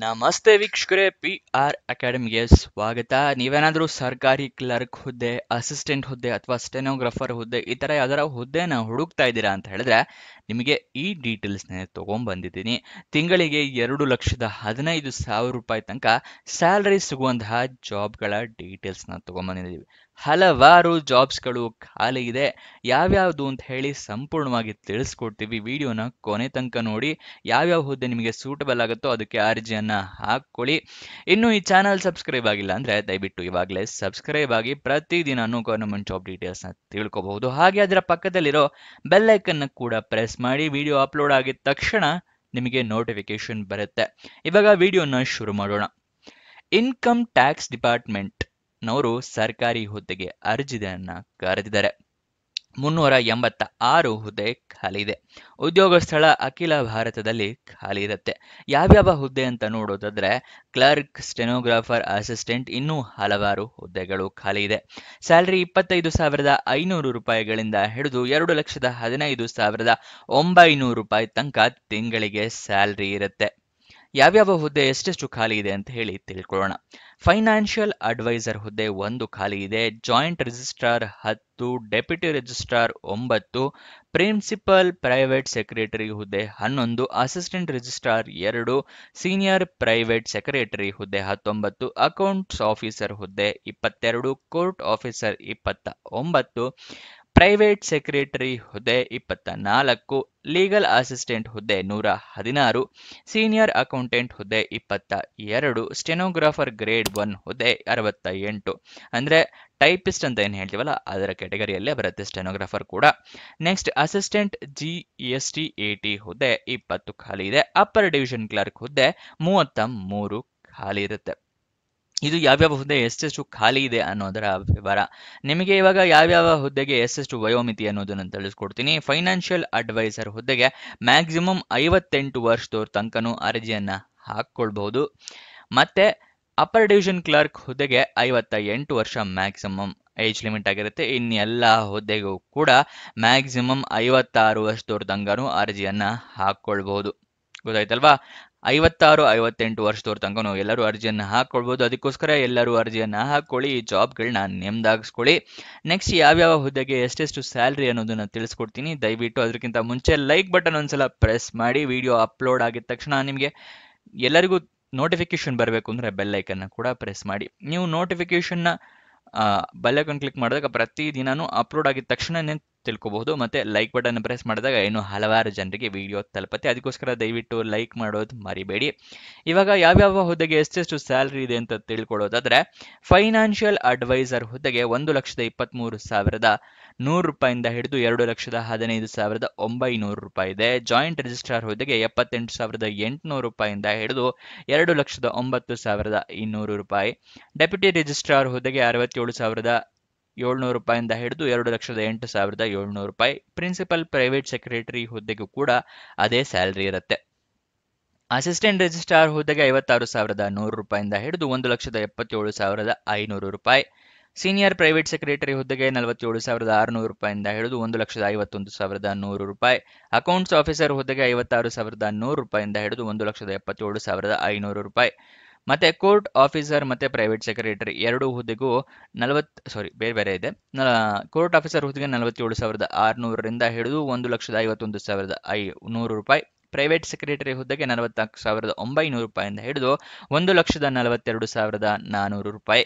ನಮಸ್ತೆ ವೀಕ್ಷಕರೇ, PR ಅಕಾಡೆಮಿಗೆ ಸ್ವಾಗತ. ನೀವೇನಾದ್ರೂ ಸರ್ಕಾರಿ ಕ್ಲರ್ಕ್ ಹುದ್ದೆ, ಅಸಿಸ್ಟೆಂಟ್ ಹುದ್ದೆ ಅಥವಾ ಸ್ಟೆನೋಗ್ರಾಫರ್ ಹುದ್ದೆ ಈ ತರ ಯಾವ್ದಾರ ಹುದ್ದೆನ ಹುಡುಕ್ತಾ ಇದ್ದೀರಾ ಅಂತ ಹೇಳಿದ್ರೆ ನಿಮಗೆ ಈ ಡೀಟೇಲ್ಸ್ನ ತಗೊಂಡ್ಬಂದಿದ್ದೀನಿ. ತಿಂಗಳಿಗೆ 2,15,000 ರೂಪಾಯಿ ತನಕ ಸ್ಯಾಲರಿ ಸಿಗುವಂತಹ ಜಾಬ್ಗಳ ಡೀಟೇಲ್ಸ್ನ ತಗೊಂಡ್ಬಂದಿದ್ದೀವಿ. ಹಲವಾರು ಜಾಬ್ಸ್ಗಳು ಖಾಲಿ ಇದೆ. ಯಾವ್ಯಾವುದು ಅಂತ ಹೇಳಿ ಸಂಪೂರ್ಣವಾಗಿ ತಿಳಿಸ್ಕೊಡ್ತೀವಿ. ವಿಡಿಯೋನ ಕೊನೆ ತನಕ ನೋಡಿ. ಯಾವ್ಯಾವ ಹುದ್ದೆ ನಿಮಗೆ ಸೂಟಬಲ್ ಆಗುತ್ತೋ ಅದಕ್ಕೆ ಅರ್ಜಿಯನ್ನ ಹಾಕೊಳ್ಳಿ. ಇನ್ನು ಈ ಚಾನಲ್ ಸಬ್ಸ್ಕ್ರೈಬ್ ಆಗಿಲ್ಲ ಅಂದ್ರೆ ದಯವಿಟ್ಟು ಇವಾಗಲೇ ಸಬ್ಸ್ಕ್ರೈಬ್ ಆಗಿ ಪ್ರತಿದಿನಾನು ಗವರ್ನಮೆಂಟ್ ಜಾಬ್ ಡೀಟೇಲ್ಸ್ ನ ತಿಳ್ಕೋಬಹುದು. ಹಾಗೆ ಅದರ ಪಕ್ಕದಲ್ಲಿರೋ ಬೆಲ್ ಐಕನ್ ಕೂಡ ಪ್ರೆಸ್ ಮಾಡಿ. ವಿಡಿಯೋ ಅಪ್ಲೋಡ್ ಆಗಿದ ತಕ್ಷಣ ನಿಮಗೆ ನೋಟಿಫಿಕೇಶನ್ ಬರುತ್ತೆ. ಇವಾಗ ವಿಡಿಯೋನ ಶುರು ಮಾಡೋಣ. ಇನ್ಕಮ್ ಟ್ಯಾಕ್ಸ್ ಡಿಪಾರ್ಟ್ಮೆಂಟ್ ನವರು ಸರ್ಕಾರಿ ಹುದ್ದೆಗೆ ಅರ್ಜಿಯನ್ನ ಕರೆದಿದ್ದಾರೆ. 386 ಹುದ್ದೆ ಖಾಲಿ ಇದೆ. ಉದ್ಯೋಗ ಸ್ಥಳ ಅಖಿಲ ಭಾರತದಲ್ಲಿ ಖಾಲಿ ಇರುತ್ತೆ. ಯಾವ್ಯಾವ ಹುದ್ದೆ ಅಂತ ನೋಡೋದಾದ್ರೆ ಕ್ಲರ್ಕ್, ಸ್ಟೆನೋಗ್ರಾಫರ್, ಅಸಿಸ್ಟೆಂಟ್, ಇನ್ನೂ ಹಲವಾರು ಹುದ್ದೆಗಳು ಖಾಲಿ ಇದೆ. ಸ್ಯಾಲರಿ 25,500 ರೂಪಾಯಿಗಳಿಂದ ಹಿಡಿದು 2,15,900 ರೂಪಾಯಿ ತನಕ ತಿಂಗಳಿಗೆ ಸ್ಯಾಲರಿ ಇರುತ್ತೆ. ಯಾವ್ಯಾವ ಹುದ್ದೆ ಎಷ್ಟೆಷ್ಟು ಖಾಲಿ ಇದೆ ಅಂತ ಹೇಳಿ ತಿಳ್ಕೊಳ್ಳೋಣ. ಫೈನಾನ್ಷಿಯಲ್ ಅಡ್ವೈಸರ್ ಹುದ್ದೆ 1 ಖಾಲಿ ಇದೆ. Joint registrar 10, deputy registrar 9, principal private secretary ಹುದ್ದೆ 11, assistant registrar 2, senior private secretary ಹುದ್ದೆ 19, ಅಕೌಂಟ್ಸ್ ಆಫೀಸರ್ ಹುದ್ದೆ 22, ಕೋರ್ಟ್ ಆಫೀಸರ್ 29, ಪ್ರೈವೇಟ್ ಸೆಕ್ರೆಟರಿ ಹುದ್ದೆ 24, ಲೀಗಲ್ ಅಸಿಸ್ಟೆಂಟ್ ಹುದ್ದೆ 116, ಸೀನಿಯರ್ ಅಕೌಂಟೆಂಟ್ ಹುದ್ದೆ 22, ಸ್ಟೆನೋಗ್ರಾಫರ್ ಗ್ರೇಡ್ 1 ಹುದ್ದೆ 68. ಅಂದ್ರೆ ಟೈಪಿಸ್ಟ್ ಅಂತ ಏನ್ ಹೇಳ್ತೀವಲ್ಲ ಅದರ ಕೆಟಗರಿಯಲ್ಲೇ ಬರುತ್ತೆ ಸ್ಟೆನೋಗ್ರಾಫರ್ ಕೂಡ. ನೆಕ್ಸ್ಟ್ ಅಸಿಸ್ಟೆಂಟ್ GST/AT ಹುದ್ದೆ 20 ಖಾಲಿ ಇದೆ. ಅಪ್ಪರ್ ಡಿವಿಷನ್ ಕ್ಲರ್ಕ್ ಹುದ್ದೆ 33 ಖಾಲಿ ಇರುತ್ತೆ. ಇದು ಯಾವ್ಯಾವ ಹುದ್ದೆ ಎಷ್ಟೆಷ್ಟು ಖಾಲಿ ಇದೆ ಅನ್ನೋದರ ವಿವರ. ನಿಮಗೆ ಇವಾಗ ಯಾವ್ಯಾವ ಹುದ್ದೆಗೆ ಎಷ್ಟೆಷ್ಟು ವಯೋಮಿತಿ ಅನ್ನೋದನ್ನು ತಿಳಿಸ್ಕೊಡ್ತೀನಿ. ಫೈನಾನ್ಷಿಯಲ್ ಅಡ್ವೈಸರ್ ಹುದ್ದೆಗೆ ಮ್ಯಾಕ್ಸಿಮಮ್ 58 ವರ್ಷದವ್ರ ತನಕನೂ ಅರ್ಜಿಯನ್ನ ಹಾಕೊಳ್ಬಹುದು. ಮತ್ತೆ ಅಪ್ಪರ್ ಡಿವಿಷನ್ ಕ್ಲರ್ಕ್ ಹುದ್ದೆಗೆ 58 ವರ್ಷ ಮ್ಯಾಕ್ಸಿಮಮ್ ಏಜ್ ಲಿಮಿಟ್ ಆಗಿರುತ್ತೆ. ಇನ್ನೆಲ್ಲ ಹುದ್ದೆಗೂ ಕೂಡ ಮ್ಯಾಕ್ಸಿಮಮ್ 56 ವರ್ಷದವ್ರ ತನಕನೂ ಅರ್ಜಿಯನ್ನ ಹಾಕೊಳ್ಬಹುದು. ಗೊತ್ತಾಯ್ತಲ್ವಾ? 56, 58 ವರ್ಷದವ್ರ ತನಕನೂ ಎಲ್ಲರೂ ಅರ್ಜಿಯನ್ನ ಹಾಕೊಳ್ಬಹುದು. ಅದಕ್ಕೋಸ್ಕರ ಎಲ್ಲರೂ ಅರ್ಜಿಯನ್ನ ಹಾಕೊಳ್ಳಿ, ಈ ಜಾಬ್ಗಳನ್ನ ನೆಮ್ಮದಾಗಿಸ್ಕೊಳ್ಳಿ. ನೆಕ್ಸ್ಟ್ ಯಾವ್ಯಾವ ಹುದ್ದೆಗೆ ಎಷ್ಟೆಷ್ಟು ಸ್ಯಾಲ್ರಿ ಅನ್ನೋದನ್ನ ತಿಳಿಸ್ಕೊಡ್ತೀನಿ. ದಯವಿಟ್ಟು ಅದಕ್ಕಿಂತ ಮುಂಚೆ ಲೈಕ್ ಬಟನ್ ಒಂದ್ಸಲ ಪ್ರೆಸ್ ಮಾಡಿ. ವಿಡಿಯೋ ಅಪ್ಲೋಡ್ ಆಗಿದ ತಕ್ಷಣ ನಿಮಗೆ ಎಲ್ಲರಿಗೂ ನೋಟಿಫಿಕೇಶನ್ ಬರಬೇಕು ಅಂದ್ರೆ ಬೆಲ್ ಐಕನ್ನ ಕೂಡ ಪ್ರೆಸ್ ಮಾಡಿ. ನೀವು ನೋಟಿಫಿಕೇಶನ್ನ ಬೆಲ್ ಐಕನ್ ಕ್ಲಿಕ್ ಮಾಡಿದಾಗ ಪ್ರತಿ ದಿನಾನು ಅಪ್ಲೋಡ್ ಆಗಿದ ತಕ್ಷಣ ತಿಳ್ಕೊಬಹುದು. ಮತ್ತೆ ಲೈಕ್ ಬಟನ್ ಪ್ರೆಸ್ ಮಾಡಿದಾಗ ಇನ್ನೂ ಹಲವಾರು ಜನರಿಗೆ ವಿಡಿಯೋ ತಲುಪತ್ತೆ. ಅದಕ್ಕೋಸ್ಕರ ದಯವಿಟ್ಟು ಲೈಕ್ ಮಾಡೋದು ಮರಿಬೇಡಿ. ಇವಾಗ ಯಾವ್ಯಾವ ಹುದ್ದೆಗೆ ಎಷ್ಟೆಷ್ಟು ಸ್ಯಾಲರಿ ಇದೆ ಅಂತ ತಿಳ್ಕೊಳ್ಳೋದಾದ್ರೆ ಫೈನಾನ್ಷಿಯಲ್ ಅಡ್ವೈಸರ್ ಹುದ್ದೆಗೆ 1,23,100 ರೂಪಾಯಿಂದ ಹಿಡಿದು 2,15,900 ರೂಪಾಯಿ ಇದೆ. ಜಾಯಿಂಟ್ ರಿಜಿಸ್ಟ್ರಾರ್ ಹುದ್ದೆಗೆ 78,800 ರೂಪಾಯಿಂದ ಹಿಡಿದು 2,09,200 ರೂಪಾಯಿ. ಡೆಪ್ಯೂಟಿ ರಿಜಿಸ್ಟ್ರಾರ್ ಹುದ್ದೆಗೆ 67,700 ರೂಪಾಯಿಂದ ಹಿಡಿದು 2,08,700 ರೂಪಾಯಿ. ಪ್ರಿನ್ಸಿಪಲ್ ಪ್ರೈವೇಟ್ ಸೆಕ್ರೆಟರಿ ಹುದ್ದೆಗೂ ಕೂಡ ಅದೇ ಸ್ಯಾಲರಿ ಇರುತ್ತೆ. ಅಸಿಸ್ಟೆಂಟ್ ರಿಜಿಸ್ಟ್ರಾರ್ ಹುದ್ದೆಗೆ 56,100 ರೂಪಾಯಿಂದ ಹಿಡಿದು 1,77,500 ರೂಪಾಯಿ. ಸೀನಿಯರ್ ಪ್ರೈವೇಟ್ ಸೆಕ್ರೆಟರಿ ಹುದ್ದೆಗೆ 47,600 ರೂಪಾಯಿಂದ ಹಿಡಿದು 1,51,100 ರೂಪಾಯಿ. ಅಕೌಂಟ್ಸ್ ಆಫೀಸರ್ ಹುದ್ದೆಗೆ 56,100 ರೂಪಾಯಿಂದ ಹಿಡಿದು 1,77,500 ರೂಪಾಯಿ. ಮತ್ತೆ ಕೋರ್ಟ್ ಆಫೀಸರ್ ಮತ್ತೆ ಪ್ರೈವೇಟ್ ಸೆಕ್ರೆಟರಿ ಎರಡು ಹುದ್ದೆಗೂ ಬೇರೆ ಇದೆ. ಕೋರ್ಟ್ ಆಫೀಸರ್ ಹುದ್ದೆಗೆ 47,600ರಿಂದ ಹಿಡಿದು 1,51,100 ರೂಪಾಯಿ. ಪ್ರೈವೇಟ್ ಸೆಕ್ರೆಟರಿ ಹುದ್ದೆಗೆ 44,900 ರೂಪಾಯಿಂದ ಹಿಡಿದು 1,42,400 ರೂಪಾಯಿ.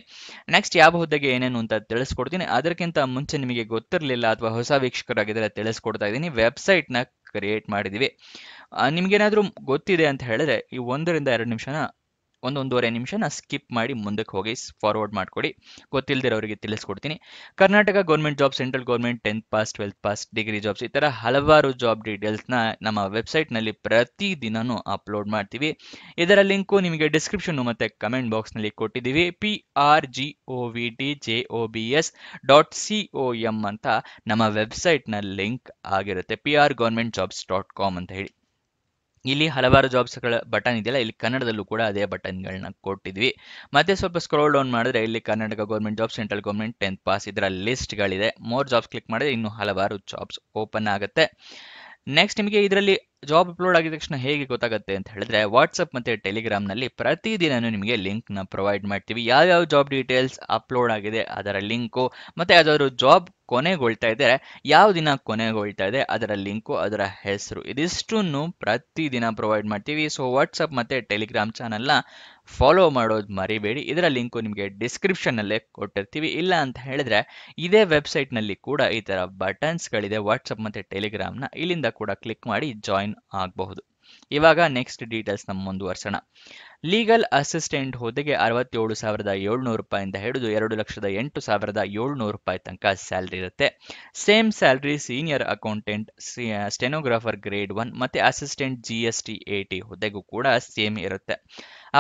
ನೆಕ್ಸ್ಟ್ ಯಾವ ಹುದ್ದೆಗೆ ಏನೇನು ಅಂತ ತಿಳಿಸ್ಕೊಡ್ತೀನಿ. ಅದಕ್ಕಿಂತ ಮುಂಚೆ ನಿಮಗೆ ಗೊತ್ತಿರಲಿಲ್ಲ ಅಥವಾ ಹೊಸ ವೀಕ್ಷಕರಾಗಿದ್ದರೆ ತಿಳಿಸ್ಕೊಡ್ತಾ ಇದ್ದೀನಿ. ವೆಬ್ಸೈಟ್ನ ಕ್ರಿಯೇಟ್ ಮಾಡಿದ್ದೀವಿ. ನಿಮ್ಗೇನಾದರೂ ಗೊತ್ತಿದೆ ಅಂತ ಹೇಳಿದ್ರೆ ಈ 1-2 ನಿಮಿಷನ 1-1.5 ನಿಮಿಷನ ಸ್ಕಿಪ್ ಮಾಡಿ ಮುಂದಕ್ಕೆ ಹೋಗಿ ಫಾರ್ವರ್ಡ್ ಮಾಡ್ಕೊಡಿ. ಗೊತ್ತಿಲ್ಲದಿರೋರಿಗೆ ತಿಳಿಸ್ಕೊಡ್ತೀನಿ. Karnataka government job, central government, 10th pass, 12th pass, degree jobs ಈ ಥರ ಹಲವಾರು ಜಾಬ್ ಡೀಟೇಲ್ಸ್ನ ನಮ್ಮ ವೆಬ್ಸೈಟ್ನಲ್ಲಿ ಪ್ರತಿ ದಿನನೂ ಅಪ್ಲೋಡ್ ಮಾಡ್ತೀವಿ. ಇದರ ಲಿಂಕು ನಿಮಗೆ ಡಿಸ್ಕ್ರಿಪ್ಷನ್ ಮತ್ತು ಕಮೆಂಟ್ ಬಾಕ್ಸ್ನಲ್ಲಿ ಕೊಟ್ಟಿದ್ದೀವಿ. PRGOVTJOBS.com ಅಂತ ನಮ್ಮ ವೆಬ್ಸೈಟ್ನ ಲಿಂಕ್ ಆಗಿರುತ್ತೆ. prgovernmentjobs.com ಅಂತ ಹೇಳಿ. ಇಲ್ಲಿ ಹಲವಾರು ಜಾಬ್ಸ್ಗಳ ಬಟನ್ ಇದೆಯಲ್ಲ, ಇಲ್ಲಿ ಕನ್ನಡದಲ್ಲೂ ಕೂಡ ಅದೇ ಬಟನ್ಗಳನ್ನ ಕೊಟ್ಟಿದ್ವಿ. ಮತ್ತೆ ಸ್ವಲ್ಪ ಸ್ಕ್ರೋಲ್ ಡೌನ್ ಮಾಡಿದ್ರೆ ಇಲ್ಲಿ Karnataka government job, central government, 10th pass ಇದರ ಲಿಸ್ಟ್ಗಳಿದೆ. ಮೋರ್ ಜಾಬ್ಸ್ ಕ್ಲಿಕ್ ಮಾಡಿದ್ರೆ ಇನ್ನೂ ಹಲವಾರು ಜಾಬ್ಸ್ ಓಪನ್ ಆಗುತ್ತೆ. ನೆಕ್ಸ್ಟ್ ನಿಮಗೆ ಇದರಲ್ಲಿ ಜಾಬ್ ಅಪ್ಲೋಡ್ ಆಗಿದ ತಕ್ಷಣ ಹೇಗೆ ಗೊತ್ತಾಗುತ್ತೆ ಅಂತ ಹೇಳಿದ್ರೆ ವಾಟ್ಸಪ್ ಮತ್ತೆ ಟೆಲಿಗ್ರಾಮ್ನಲ್ಲಿ ಪ್ರತಿದಿನನೂ ನಿಮಗೆ ಲಿಂಕ್ನ ಪ್ರೊವೈಡ್ ಮಾಡ್ತೀವಿ. ಯಾವ್ಯಾವ ಜಾಬ್ ಡೀಟೇಲ್ಸ್ ಅಪ್ಲೋಡ್ ಆಗಿದೆ ಅದರ ಲಿಂಕು, ಮತ್ತೆ ಯಾವ್ದಾದ್ರು ಜಾಬ್ ಕೊನೆಗೊಳ್ತಾ ಇದ್ದಾರೆ, ಯಾವ ದಿನ ಕೊನೆಗೊಳ್ತಾ ಇದೆ ಅದರ ಲಿಂಕು, ಅದರ ಹೆಸರು, ಇದಿಷ್ಟನ್ನು ಪ್ರತಿದಿನ ಪ್ರೊವೈಡ್ ಮಾಡ್ತೀವಿ. ಸೊ ವಾಟ್ಸಪ್ ಮತ್ತೆ ಟೆಲಿಗ್ರಾಮ್ ಚಾನಲ್ನ ಫಾಲೋ ಮಾಡೋದು ಮರಿಬೇಡಿ. ಇದರ ಲಿಂಕು ನಿಮಗೆ ಡಿಸ್ಕ್ರಿಪ್ಷನ್ನಲ್ಲೇ ಕೊಟ್ಟಿರ್ತೀವಿ. ಇಲ್ಲ ಅಂತ ಹೇಳಿದ್ರೆ ಇದೇ ವೆಬ್ಸೈಟ್ನಲ್ಲಿ ಕೂಡ ಈ ಥರ ಬಟನ್ಸ್ಗಳಿದೆ ವಾಟ್ಸಪ್ ಮತ್ತು ಟೆಲಿಗ್ರಾಮ್ನ, ಇಲ್ಲಿಂದ ಕೂಡ ಕ್ಲಿಕ್ ಮಾಡಿ ಜಾಯಿನ್ ಆಗಬಹುದು. ಇವಾಗ ನೆಕ್ಸ್ಟ್ ಡೀಟೇಲ್ಸ್ನ ಮುಂದುವರ್ಸೋಣ. ಲೀಗಲ್ ಅಸಿಸ್ಟೆಂಟ್ ಹುದ್ದೆಗೆ 67,700 ರೂಪಾಯಿಂದ ಹಿಡಿದು 2,08,700 ರೂಪಾಯಿ ತನಕ ಸ್ಯಾಲ್ರಿ ಇರುತ್ತೆ. Same salary senior accountant, stenographer grade 1 ಮತ್ತೆ ಅಸಿಸ್ಟೆಂಟ್ GST/AT ಹುದ್ದೆಗೂ ಕೂಡ ಸೇಮ್ ಇರುತ್ತೆ.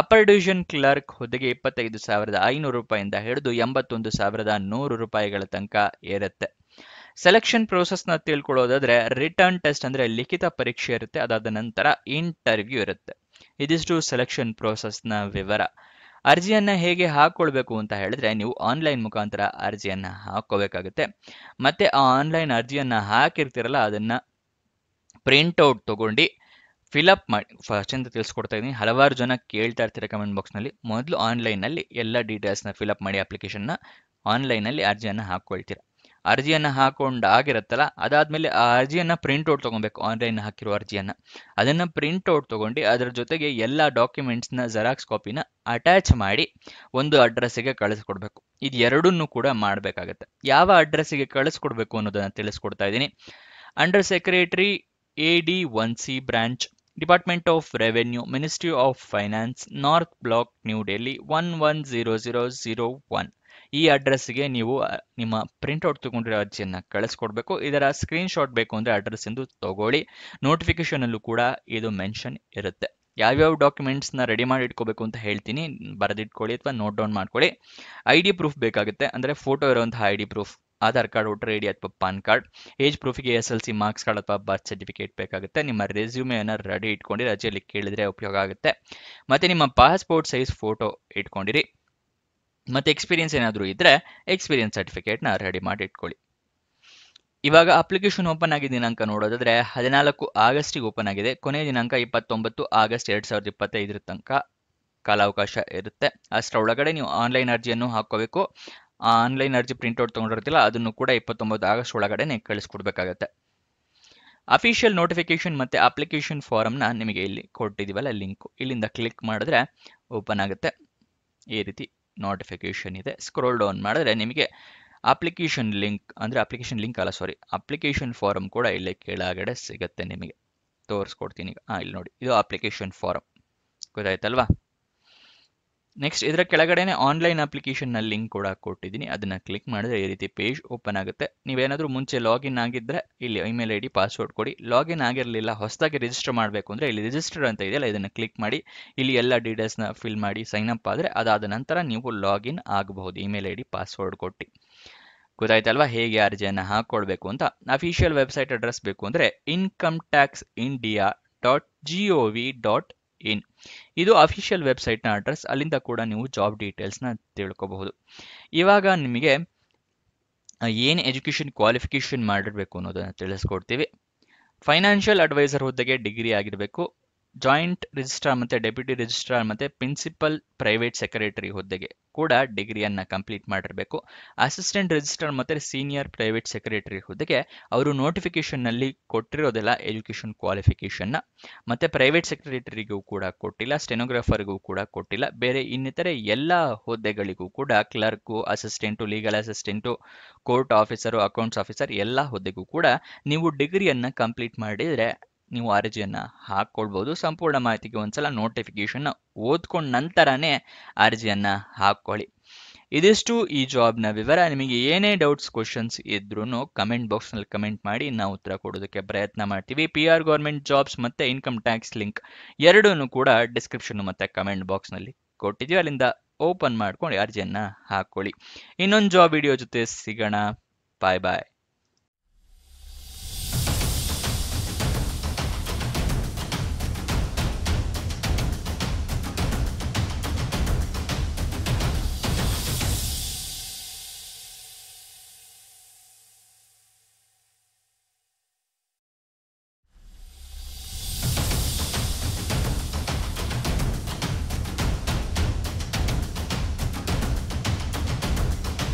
ಅಪ್ಪರ್ ಡಿವಿಷನ್ ಕ್ಲರ್ಕ್ ಹುದ್ದೆಗೆ 25,500 ರೂಪಾಯಿಂದ ಹಿಡಿದು 81,100 ರೂಪಾಯಿಗಳ ತನಕ ಇರುತ್ತೆ. ಸೆಲೆಕ್ಷನ್ ಪ್ರೋಸೆಸ್ನ ತಿಳ್ಕೊಳ್ಳೋದಾದ್ರೆ ರಿಟರ್ನ್ ಟೆಸ್ಟ್ ಅಂದ್ರೆ ಲಿಖಿತ ಪರೀಕ್ಷೆ ಇರುತ್ತೆ, ಅದಾದ ನಂತರ ಇಂಟರ್ವ್ಯೂ ಇರುತ್ತೆ. ಇದಿಷ್ಟು ಸೆಲೆಕ್ಷನ್ ಪ್ರೋಸೆಸ್ನ ವಿವರ. ಅರ್ಜಿಯನ್ನ ಹೇಗೆ ಹಾಕೊಳ್ಬೇಕು ಅಂತ ಹೇಳಿದ್ರೆ ನೀವು ಆನ್ಲೈನ್ ಮುಖಾಂತರ ಅರ್ಜಿಯನ್ನ ಹಾಕೋಬೇಕಾಗುತ್ತೆ. ಮತ್ತೆ ಆ ಆನ್ಲೈನ್ ಅರ್ಜಿಯನ್ನ ಹಾಕಿರ್ತೀರಲ್ಲ ಅದನ್ನ ಪ್ರಿಂಟ್ಔಟ್ ತಗೊಂಡು ಫಿಲಪ್ ಮಾಡಿ ಫಸ್ಟ್ ಅಂತ ತಿಳಿಸ್ಕೊಡ್ತಾ ಇದ್ದೀನಿ. ಹಲವಾರು ಜನ ಕೇಳ್ತಾ ಇರ್ತೀರ ಕಮೆಂಟ್ ಬಾಕ್ಸ್ನಲ್ಲಿ, ಮೊದಲು ಆನ್ಲೈನಲ್ಲಿ ಎಲ್ಲ ಡೀಟೇಲ್ಸ್ನ ಫಿಲಪ್ ಮಾಡಿ ಅಪ್ಲಿಕೇಶನ್ನ ಆನ್ಲೈನಲ್ಲಿ ಅರ್ಜಿಯನ್ನು ಹಾಕ್ಕೊಳ್ತೀರ. ಅರ್ಜಿಯನ್ನು ಹಾಕೊಂಡಾಗಿರುತ್ತಲ್ಲ, ಅದಾದಮೇಲೆ ಆ ಅರ್ಜಿಯನ್ನು ಪ್ರಿಂಟ್ಔಟ್ ತೊಗೊಬೇಕು. ಆನ್ಲೈನ್ ಹಾಕಿರೋ ಅರ್ಜಿಯನ್ನು ಅದನ್ನು ಪ್ರಿಂಟ್ಔಟ್ ತೊಗೊಂಡು ಅದರ ಜೊತೆಗೆ ಎಲ್ಲ ಡಾಕ್ಯುಮೆಂಟ್ಸ್ನ ಜೆರಾಕ್ಸ್ ಕಾಪಿನ ಅಟ್ಯಾಚ್ ಮಾಡಿ ಒಂದು ಅಡ್ರೆಸ್ಸಿಗೆ ಕಳಿಸ್ಕೊಡ್ಬೇಕು. ಇದು ಎರಡನ್ನೂ ಕೂಡ ಮಾಡಬೇಕಾಗತ್ತೆ. ಯಾವ ಅಡ್ರೆಸ್ಸಿಗೆ ಕಳಿಸ್ಕೊಡ್ಬೇಕು ಅನ್ನೋದನ್ನು ತಿಳಿಸ್ಕೊಡ್ತಾ ಇದ್ದೀನಿ. Under secretary AD1C branch, department of revenue, ministry of finance, north block, new Delhi 110001. ಈ ಅಡ್ರೆಸ್ಗೆ ನೀವು ನಿಮ್ಮ ಪ್ರಿಂಟ್ಔಟ್ ತಗೊಂಡಿರೋ ಅರ್ಜಿಯನ್ನು ಕಳಿಸ್ಕೊಡ್ಬೇಕು. ಇದರ ಸ್ಕ್ರೀನ್ಶಾಟ್ ಬೇಕು ಅಂದರೆ ಅಡ್ರೆಸ್ ಎಂದು ತಗೊಳ್ಳಿ. ನೋಟಿಫಿಕೇಶನಲ್ಲೂ ಕೂಡ ಇದು ಮೆನ್ಷನ್ ಇರುತ್ತೆ. ಯಾವ್ಯಾವ ಡಾಕ್ಯುಮೆಂಟ್ಸ್ನ ರೆಡಿ ಮಾಡಿ ಇಟ್ಕೋಬೇಕು ಅಂತ ಹೇಳ್ತೀನಿ, ಬರೆದಿಟ್ಕೊಳ್ಳಿ ಅಥವಾ ನೋಟ್ ಡೌನ್ ಮಾಡ್ಕೊಳ್ಳಿ. ID ಪ್ರೂಫ್ ಬೇಕಾಗುತ್ತೆ, ಅಂದರೆ ಫೋಟೋ ಇರುವಂತಹ ID proof, Aadhaar card, voter ID ಅಥವಾ ಪಾನ್ ಕಾರ್ಡ್. ಏಜ್ ಪ್ರೂಫಿಗೆ SLC ಮಾರ್ಕ್ಸ್ ಕಾರ್ಡ್ ಅಥವಾ ಬರ್ತ್ ಸರ್ಟಿಫಿಕೇಟ್ ಬೇಕಾಗುತ್ತೆ. ನಿಮ್ಮ ರೆಸ್ಯೂಮೆಯನ್ನು ರೆಡಿ ಇಟ್ಕೊಂಡು ರಜೆಯಲ್ಲಿ ಕೇಳಿದ್ರೆ ಉಪಯೋಗ ಆಗುತ್ತೆ. ಮತ್ತೆ ನಿಮ್ಮ ಪಾಸ್ಪೋರ್ಟ್ ಸೈಜ್ ಫೋಟೋ ಇಟ್ಕೊಂಡಿರಿ. ಮತ್ತೆ ಎಕ್ಸ್ಪೀರಿಯನ್ಸ್ ಏನಾದರೂ ಇದ್ರೆ ಎಕ್ಸ್ಪೀರಿಯನ್ಸ್ ಸರ್ಟಿಫಿಕೇಟ್ನ ರೆಡಿ ಮಾಡಿ ಇಟ್ಕೊಳ್ಳಿ. ಇವಾಗ ಅಪ್ಲಿಕೇಶನ್ ಓಪನ್ ಆಗಿ ದಿನಾಂಕ ನೋಡೋದಾದ್ರೆ 14 ಆಗಸ್ಟಿಗೆ ಓಪನ್ ಆಗಿದೆ. ಕೊನೆಯ ದಿನಾಂಕ 29 ಆಗಸ್ಟ್ 2025 ತನಕ ಕಾಲಾವಕಾಶ ಇರುತ್ತೆ. ಅಷ್ಟರೊಳಗಡೆ ನೀವು ಆನ್ಲೈನ್ ಅರ್ಜಿಯನ್ನು ಹಾಕೋಬೇಕು. ಆನ್ಲೈನ್ ಅರ್ಜಿ ಪ್ರಿಂಟ್ಔಟ್ ತೊಗೊಂಡಿರ್ತಿಲ್ಲ ಅದನ್ನು ಕೂಡ 29 ಆಗಸ್ಟ್ ಒಳಗಡೆ ಕಳಿಸ್ಕೊಡ್ಬೇಕಾಗತ್ತೆ. ಅಫಿಷಿಯಲ್ ನೋಟಿಫಿಕೇಶನ್ ಮತ್ತೆ ಅಪ್ಲಿಕೇಶನ್ ಫಾರಮ್ನ ನಿಮಗೆ ಇಲ್ಲಿ ಕೊಟ್ಟಿದ್ದೀವಲ್ಲ ಲಿಂಕು, ಇಲ್ಲಿಂದ ಕ್ಲಿಕ್ ಮಾಡಿದ್ರೆ ಓಪನ್ ಆಗುತ್ತೆ. ಈ ರೀತಿ ನೋಟಿಫಿಕೇಶನ್ ಇದೆ. ಸ್ಕ್ರೋಲ್ ಡೌನ್ ಮಾಡಿದ್ರೆ ನಿಮಗೆ ಅಪ್ಲಿಕೇಶನ್ ಫಾರಮ್ ಕೂಡ ಇಲ್ಲೇ ಕೆಳಗಡೆ ಸಿಗುತ್ತೆ. ನಿಮಗೆ ತೋರಿಸ್ಕೊಡ್ತೀನಿ ಈಗ. ಇಲ್ಲಿ ನೋಡಿ, ಇದು ಅಪ್ಲಿಕೇಶನ್ ಫಾರಮ್, ಗೊತ್ತಾಯ್ತಲ್ವಾ? ನೆಕ್ಸ್ಟ್ ಇದರ ಕೆಳಗಡೆನೆ ಆನ್ಲೈನ್ ಅಪ್ಲಿಕೇಶನ್ನ ಲಿಂಕ್ ಕೂಡ ಕೊಟ್ಟಿದ್ದೀನಿ. ಅದನ್ನು ಕ್ಲಿಕ್ ಮಾಡಿದ್ರೆ ಈ ರೀತಿ ಪೇಜ್ ಓಪನ್ ಆಗುತ್ತೆ. ನೀವೇನಾದರೂ ಮುಂಚೆ ಲಾಗಿನ್ ಆಗಿದ್ದರೆ ಇಲ್ಲಿ ಇಮೇಲ್ ID ಪಾಸ್ವರ್ಡ್ ಕೊಡಿ. ಲಾಗಿನ್ ಆಗಿರಲಿಲ್ಲ, ಹೊಸದಾಗಿ ರಿಜಿಸ್ಟರ್ ಮಾಡಬೇಕು ಅಂದರೆ ಇಲ್ಲಿ ರಿಜಿಸ್ಟರ್ ಅಂತ ಇದೆಯಲ್ಲ, ಇದನ್ನು ಕ್ಲಿಕ್ ಮಾಡಿ ಇಲ್ಲಿ ಎಲ್ಲ ಡೀಟೇಲ್ಸ್ನ ಫಿಲ್ ಮಾಡಿ ಸೈನ್ ಅಪ್ ಆದರೆ ಅದಾದ ನಂತರ ನೀವು ಲಾಗಿನ್ ಆಗಬಹುದು ಇಮೇಲ್ ID ಪಾಸ್ವರ್ಡ್ ಕೊಟ್ಟು. ಗೊತ್ತಾಯ್ತಲ್ವಾ ಹೇಗೆ ಅರ್ಜಿಯನ್ನು ಹಾಕ್ಕೊಳ್ಬೇಕು ಅಂತ. ಅಫಿಷಿಯಲ್ ವೆಬ್ಸೈಟ್ ಅಡ್ರೆಸ್ ಬೇಕು ಅಂದರೆ incometaxindia.gov.in. ಇದು ಅಫಿಷಿಯಲ್ ವೆಬ್ಸೈಟ್ನ ಅಡ್ರೆಸ್. ಅಲ್ಲಿಂದ ಕೂಡ ನೀವು ಜಾಬ್ ಡೀಟೇಲ್ಸ್ನ ತಿಳ್ಕೊಬಹುದು. ಇವಾಗ ನಿಮಗೆ ಏನು ಎಜುಕೇಷನ್ ಕ್ವಾಲಿಫಿಕೇಷನ್ ಮಾಡಿರಬೇಕು ಅನ್ನೋದನ್ನು ತಿಳಿಸ್ಕೊಡ್ತೀವಿ. ಫೈನಾನ್ಷಿಯಲ್ ಅಡ್ವೈಸರ್ ಹುದ್ದೆಗೆ ಡಿಗ್ರಿ ಆಗಿರಬೇಕು. ಜಾಯಿಂಟ್ ರಿಜಿಸ್ಟ್ರಾರ್ ಮತ್ತು ಡೆಪ್ಯೂಟಿ ರಿಜಿಸ್ಟ್ರಾರ್ ಮತ್ತು ಪ್ರಿನ್ಸಿಪಲ್ ಪ್ರೈವೇಟ್ ಸೆಕ್ರೆಟರಿ ಹುದ್ದೆಗೆ ಕೂಡ ಡಿಗ್ರಿಯನ್ನು ಕಂಪ್ಲೀಟ್ ಮಾಡಿರಬೇಕು. ಅಸಿಸ್ಟೆಂಟ್ ರಿಜಿಸ್ಟ್ರಾರ್ ಮತ್ತು ಸೀನಿಯರ್ ಪ್ರೈವೇಟ್ ಸೆಕ್ರೆಟರಿ ಹುದ್ದೆಗೆ ಅವರು ನೋಟಿಫಿಕೇಶನ್ನಲ್ಲಿ ಕೊಟ್ಟಿರೋದೆಲ್ಲ ಎಜುಕೇಷನ್ ಕ್ವಾಲಿಫಿಕೇಷನ್ನ. ಮತ್ತು ಪ್ರೈವೇಟ್ ಸೆಕ್ರೆಟರಿಗೂ ಕೂಡ ಕೊಟ್ಟಿಲ್ಲ, ಸ್ಟೆನೋಗ್ರಾಫರ್ಗೂ ಕೂಡ ಕೊಟ್ಟಿಲ್ಲ. ಬೇರೆ ಇನ್ನಿತರೆ ಎಲ್ಲ ಹುದ್ದೆಗಳಿಗೂ ಕೂಡ clerk, assistant, legal assistant, court officer, accounts officer ಎಲ್ಲ ಹುದ್ದೆಗೂ ಕೂಡ ನೀವು ಡಿಗ್ರಿಯನ್ನು ಕಂಪ್ಲೀಟ್ ಮಾಡಿದರೆ ನೀವು ಅರ್ಜಿಯನ್ನು ಹಾಕ್ಕೊಳ್ಬೋದು. ಸಂಪೂರ್ಣ ಮಾಹಿತಿಗೆ ಒಂದ್ಸಲ ನೋಟಿಫಿಕೇಶನ್ನ ಓದ್ಕೊಂಡ ನಂತರನೇ ಅರ್ಜಿಯನ್ನು ಹಾಕ್ಕೊಳ್ಳಿ. ಇದಿಷ್ಟು ಈ ಜಾಬ್ನ ವಿವರ. ನಿಮಗೆ ಏನೇ ಡೌಟ್ಸ್, ಕ್ವಶನ್ಸ್ ಇದ್ರೂ ಕಮೆಂಟ್ ಬಾಕ್ಸ್ನಲ್ಲಿ ಕಮೆಂಟ್ ಮಾಡಿ, ನಾವು ಉತ್ತರ ಕೊಡೋದಕ್ಕೆ ಪ್ರಯತ್ನ ಮಾಡ್ತೀವಿ. PR ಗೌರ್ಮೆಂಟ್ ಜಾಬ್ಸ್ ಮತ್ತು ಇನ್ಕಮ್ ಟ್ಯಾಕ್ಸ್ ಲಿಂಕ್ ಎರಡೂ ಕೂಡ ಡಿಸ್ಕ್ರಿಪ್ಷನ್ ಮತ್ತು ಕಮೆಂಟ್ ಬಾಕ್ಸ್ನಲ್ಲಿ ಕೊಟ್ಟಿದ್ದೀವಿ. ಅಲ್ಲಿಂದ ಓಪನ್ ಮಾಡ್ಕೊಂಡು ಅರ್ಜಿಯನ್ನು ಹಾಕ್ಕೊಳ್ಳಿ. ಇನ್ನೊಂದು ಜಾಬ್ ವಿಡಿಯೋ ಜೊತೆ ಸಿಗೋಣ. ಬಾಯ್ ಬಾಯ್.